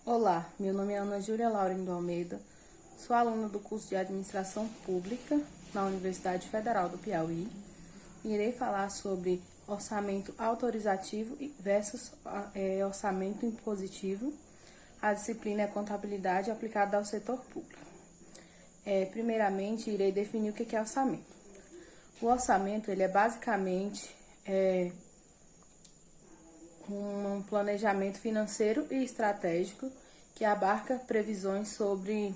Olá, meu nome é Ana Júlia Laurindo Almeida, sou aluna do curso de Administração Pública na Universidade Federal do Piauí e irei falar sobre orçamento autorizativo versus orçamento impositivo. A disciplina é contabilidade aplicada ao setor público. Primeiramente, irei definir o que é orçamento. O orçamento ele é basicamente um planejamento financeiro e estratégico que abarca previsões sobre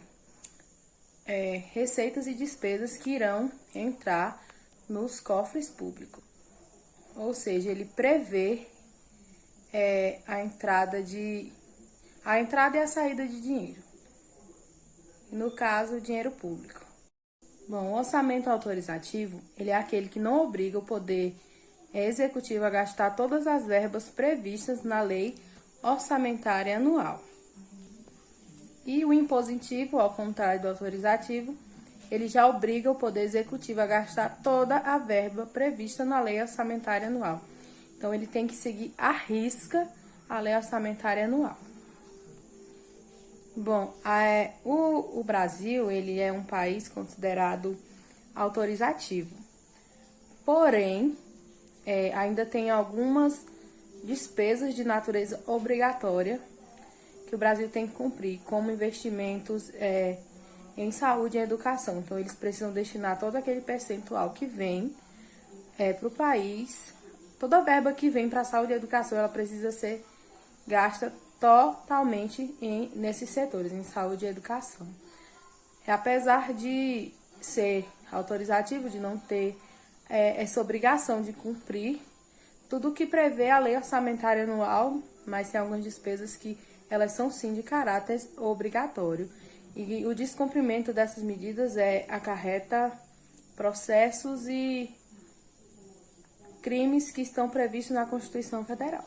receitas e despesas que irão entrar nos cofres públicos. Ou seja, ele prevê a entrada e a saída de dinheiro. No caso, o dinheiro público. Bom, o orçamento autorizativo, ele é aquele que não obriga o poder executivo a gastar todas as verbas previstas na lei orçamentária anual. E o impositivo, ao contrário do autorizativo, ele já obriga o poder executivo a gastar toda a verba prevista na lei orçamentária anual. Então, ele tem que seguir à risca a lei orçamentária anual. Bom, o Brasil ele é um país considerado autorizativo, porém, ainda tem algumas despesas de natureza obrigatória que o Brasil tem que cumprir, como investimentos em saúde e educação. Então, eles precisam destinar todo aquele percentual que vem para o país. Toda a verba que vem para a saúde e educação, ela precisa ser gasta totalmente nesses setores, em saúde e educação. Apesar de ser autorizativo, de não ter essa obrigação de cumprir tudo o que prevê a lei orçamentária anual, mas tem algumas despesas que elas são sim de caráter obrigatório. E o descumprimento dessas medidas acarreta processos e crimes que estão previstos na Constituição Federal.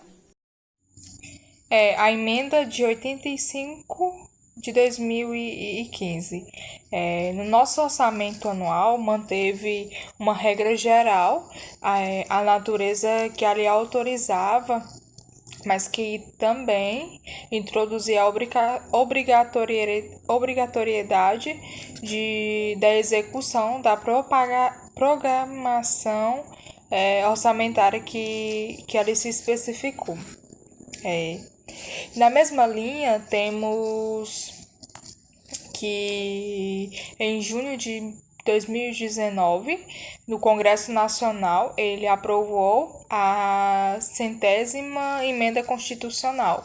A emenda de 85 de 2015. No nosso orçamento anual, manteve uma regra geral, a natureza que ali autorizava, mas que também introduzia a obrigatoriedade da execução da programação orçamentária que ali se especificou. Na mesma linha, temos que em junho de 2019, no Congresso Nacional, ele aprovou a 100ª emenda constitucional,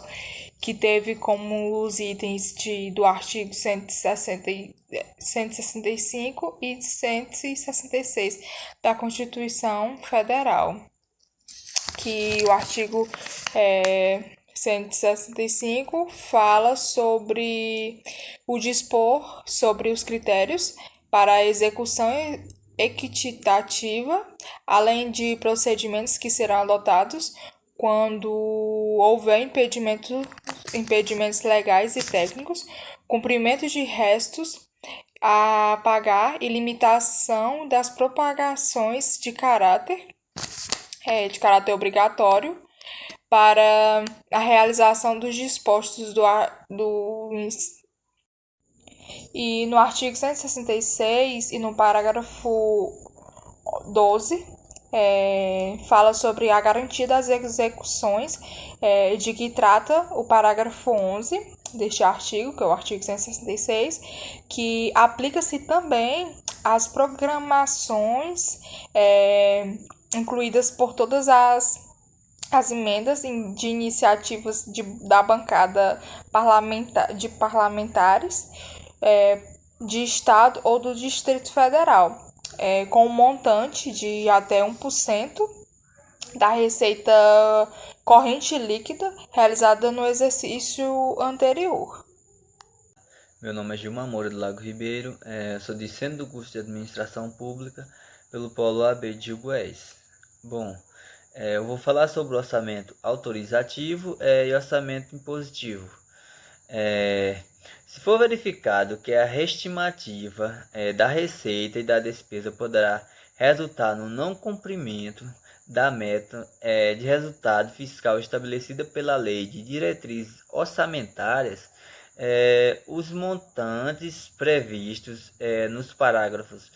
que teve como os itens do artigo 165 e 166 da Constituição Federal, que o artigo 165 fala sobre o dispor sobre os critérios para a execução equitativa, além de procedimentos que serão adotados quando houver impedimentos legais e técnicos, cumprimento de restos a pagar e limitação das propagações de caráter obrigatório para a realização dos dispostos e no artigo 166 e no parágrafo 12 fala sobre a garantia das execuções, de que trata o parágrafo 11 deste artigo, que é o artigo 166, que aplica-se também às programações incluídas por todas as emendas de iniciativas da bancada de parlamentares de Estado ou do Distrito Federal, com um montante de até 1% da receita corrente líquida realizada no exercício anterior. Meu nome é Gilmar Moura do Lago Ribeiro, sou discente do curso de Administração Pública pelo Polo AB de Jugoés. Bom, eu vou falar sobre o orçamento autorizativo e orçamento impositivo. Se for verificado que a estimativa da receita e da despesa poderá resultar no não cumprimento da meta de resultado fiscal estabelecida pela Lei de Diretrizes Orçamentárias, os montantes previstos nos parágrafos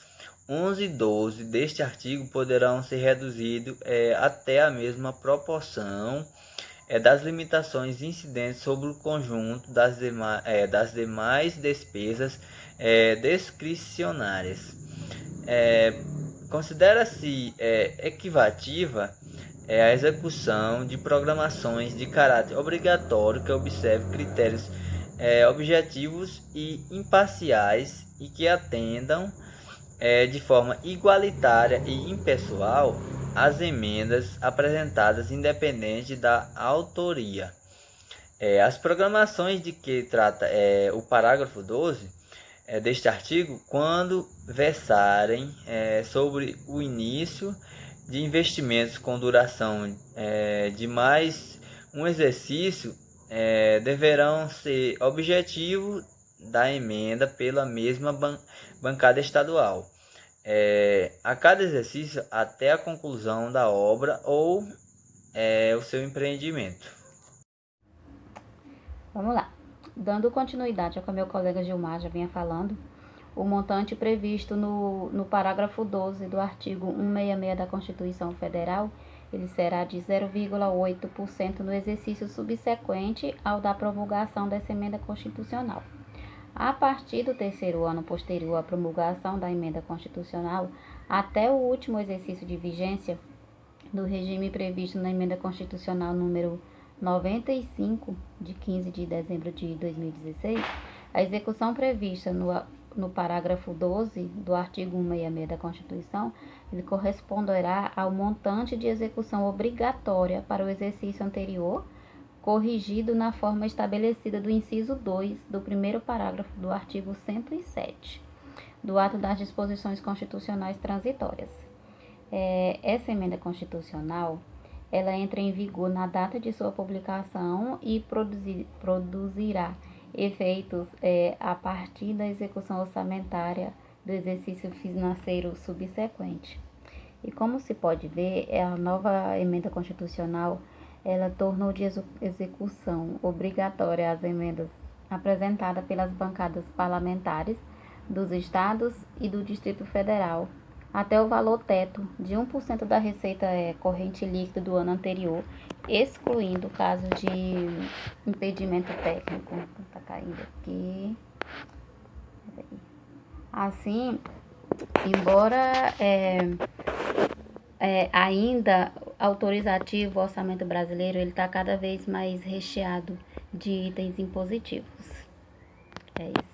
11 e 12 deste artigo poderão ser reduzidos até a mesma proporção das limitações incidentes sobre o conjunto das demais despesas discricionárias. Considera-se equivativa a execução de programações de caráter obrigatório que observe critérios objetivos e imparciais e que atendam de forma igualitária e impessoal as emendas apresentadas independente da autoria. As programações de que trata o parágrafo 12 deste artigo, quando versarem sobre o início de investimentos com duração de mais um exercício, deverão ser objetivo da emenda pela mesma bancada estadual, a cada exercício até a conclusão da obra ou o seu empreendimento. Vamos lá. Dando continuidade ao que meu colega Gilmar já vinha falando, o montante previsto no parágrafo 12 do artigo 166 da Constituição Federal, ele será de 0,8% no exercício subsequente ao da promulgação dessa emenda constitucional. A partir do terceiro ano posterior à promulgação da emenda constitucional, até o último exercício de vigência do regime previsto na emenda constitucional número 95, de 15 de dezembro de 2016, a execução prevista no parágrafo 12 do artigo 166 da Constituição, ele corresponderá ao montante de execução obrigatória para o exercício anterior, corrigido na forma estabelecida do inciso 2 do primeiro parágrafo do artigo 107 do ato das disposições constitucionais transitórias. Essa emenda constitucional, ela entra em vigor na data de sua publicação e produzirá efeitos a partir da execução orçamentária do exercício financeiro subsequente. E como se pode ver, a nova emenda constitucional ela tornou de execução obrigatória as emendas apresentadas pelas bancadas parlamentares dos estados e do Distrito Federal, até o valor teto de 1% da receita corrente líquida do ano anterior, excluindo casos de impedimento técnico. Tá caindo aqui. Assim, embora ainda autorizativo, o orçamento brasileiro ele está cada vez mais recheado de itens impositivos. É isso.